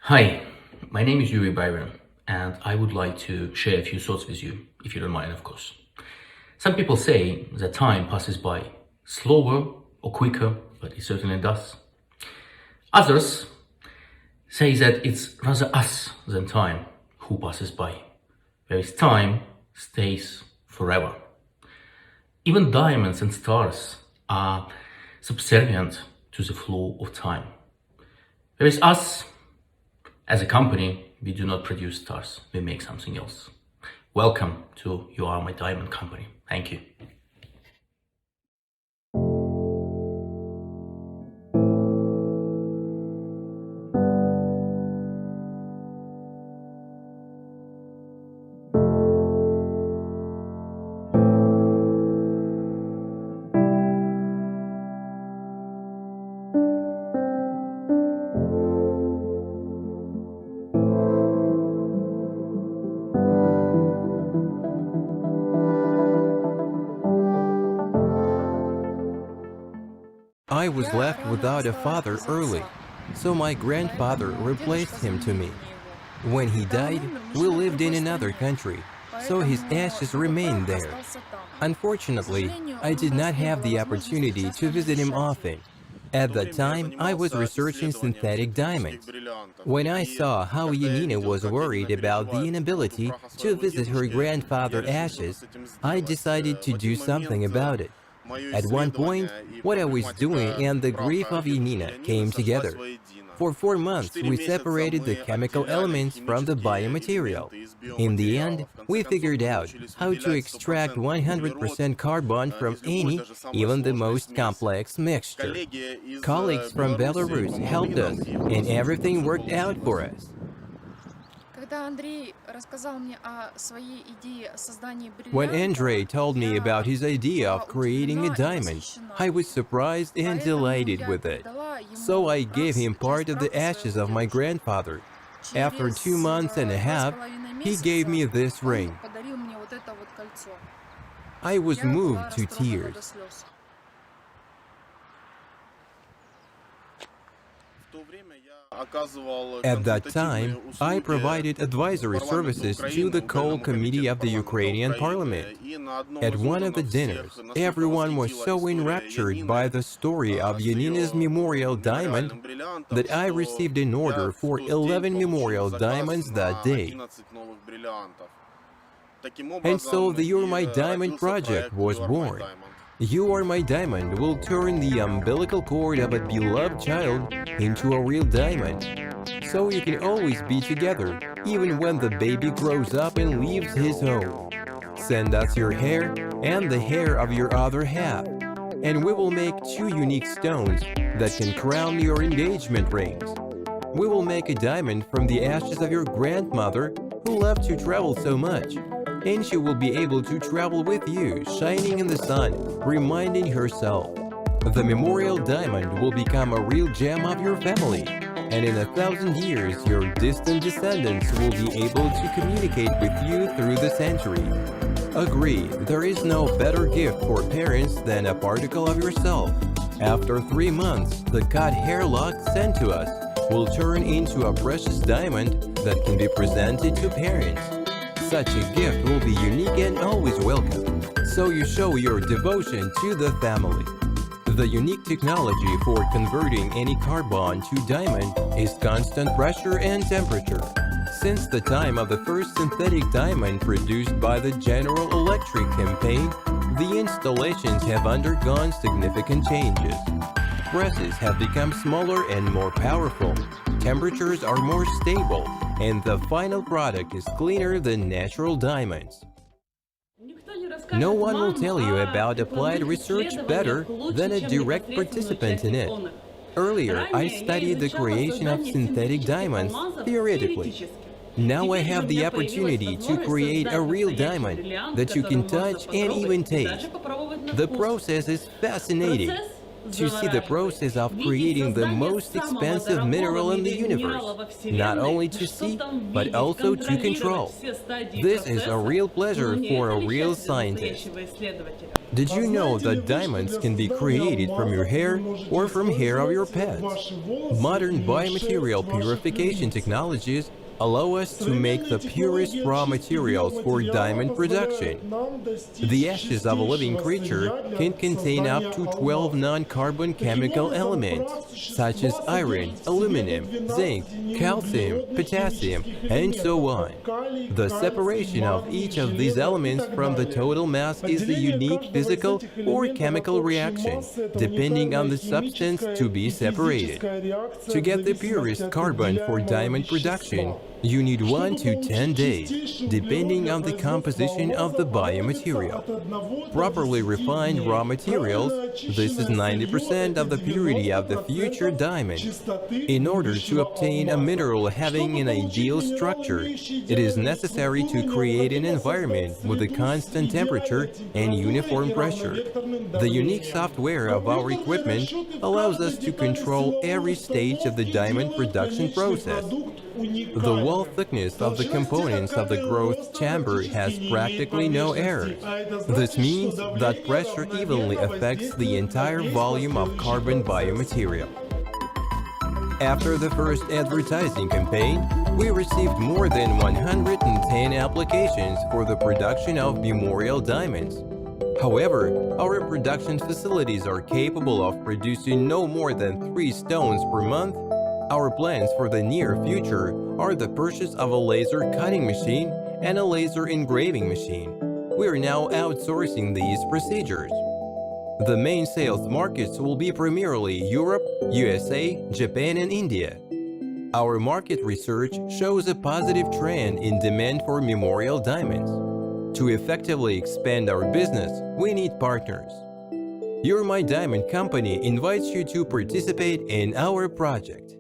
Hi, my name is URMYDIAMOND, and I would like to share a few thoughts with you, if you don't mind, of course. Some people say that time passes by slower or quicker, but it certainly does. Others say that it's rather us than time who passes by, whereas time stays forever. Even diamonds and stars are subservient to the flow of time, whereas us, as a company, we do not produce stars, we make something else. Welcome to You Are My Diamond company. Thank you. I was left without a father early, so my grandfather replaced him to me. When he died, we lived in another country, so his ashes remained there. Unfortunately, I did not have the opportunity to visit him often. At that time, I was researching synthetic diamonds. When I saw how Yanina was worried about the inability to visit her grandfather's ashes, I decided to do something about it. At one point, what I was doing and the grief of Yanina came together. For 4 months, we separated the chemical elements from the biomaterial. In the end, we figured out how to extract 100% carbon from any, even the most complex mixture. Colleagues from Belarus helped us, and everything worked out for us. When Andrei told me about his idea of creating a diamond, I was surprised and delighted with it. So I gave him part of the ashes of my grandfather. After 2 months and a half, he gave me this ring. I was moved to tears. At that time, I provided advisory services to the Coal Committee of the Ukrainian Parliament. At one of the dinners, everyone was so enraptured by the story of Yanina's memorial diamond that I received an order for 11 memorial diamonds that day. And so the You're My Diamond project was born. You Are My Diamond will turn the umbilical cord of a beloved child into a real diamond. So you can always be together, even when the baby grows up and leaves his home. Send us your hair and the hair of your other half, and we will make 2 unique stones that can crown your engagement rings. We will make a diamond from the ashes of your grandmother who loved to travel so much. And she will be able to travel with you, shining in the sun, reminding herself. The memorial diamond will become a real gem of your family, and in 1,000 years, your distant descendants will be able to communicate with you through the century. Agree, there is no better gift for parents than a particle of yourself. After 3 months, the cut hair lock sent to us will turn into a precious diamond that can be presented to parents. Such a gift will be unique and always welcome, so you show your devotion to the family. The unique technology for converting any carbon to diamond is constant pressure and temperature. Since the time of the first synthetic diamond produced by the General Electric campaign, the installations have undergone significant changes. Presses have become smaller and more powerful. Temperatures are more stable, and the final product is cleaner than natural diamonds. No one will tell you about applied research better than a direct participant in it. Earlier, I studied the creation of synthetic diamonds theoretically. Now I have the opportunity to create a real diamond that you can touch and even taste. The process is fascinating. to see the process of creating the most expensive mineral in the universe, not only to see, but also to control. This is a real pleasure for a real scientist. Did you know that diamonds can be created from your hair or from hair of your pets? Modern biomaterial purification technologies allow us to make the purest raw materials for diamond production. The ashes of a living creature can contain up to 12 non-carbon chemical elements, such as iron, aluminum, zinc, calcium, potassium, and so on. The separation of each of these elements from the total mass is a unique physical or chemical reaction, depending on the substance to be separated. To get the purest carbon for diamond production, you need 1 to 10 days, depending on the composition of the biomaterial. Properly refined raw materials, this is 90% of the purity of the future diamond. In order to obtain a mineral having an ideal structure, it is necessary to create an environment with a constant temperature and uniform pressure. The unique software of our equipment allows us to control every stage of the diamond production process. The wall thickness of the components of the growth chamber has practically no errors. This means that pressure evenly affects the entire volume of carbon biomaterial. After the first advertising campaign, we received more than 110 applications for the production of memorial diamonds. However, our production facilities are capable of producing no more than 3 stones per month. Our plans for the near future are the purchase of a laser cutting machine and a laser engraving machine. We are now outsourcing these procedures. The main sales markets will be primarily Europe, USA, Japan, and India. Our market research shows a positive trend in demand for memorial diamonds. To effectively expand our business, we need partners. URMYDIAMOND Company invites you to participate in our project.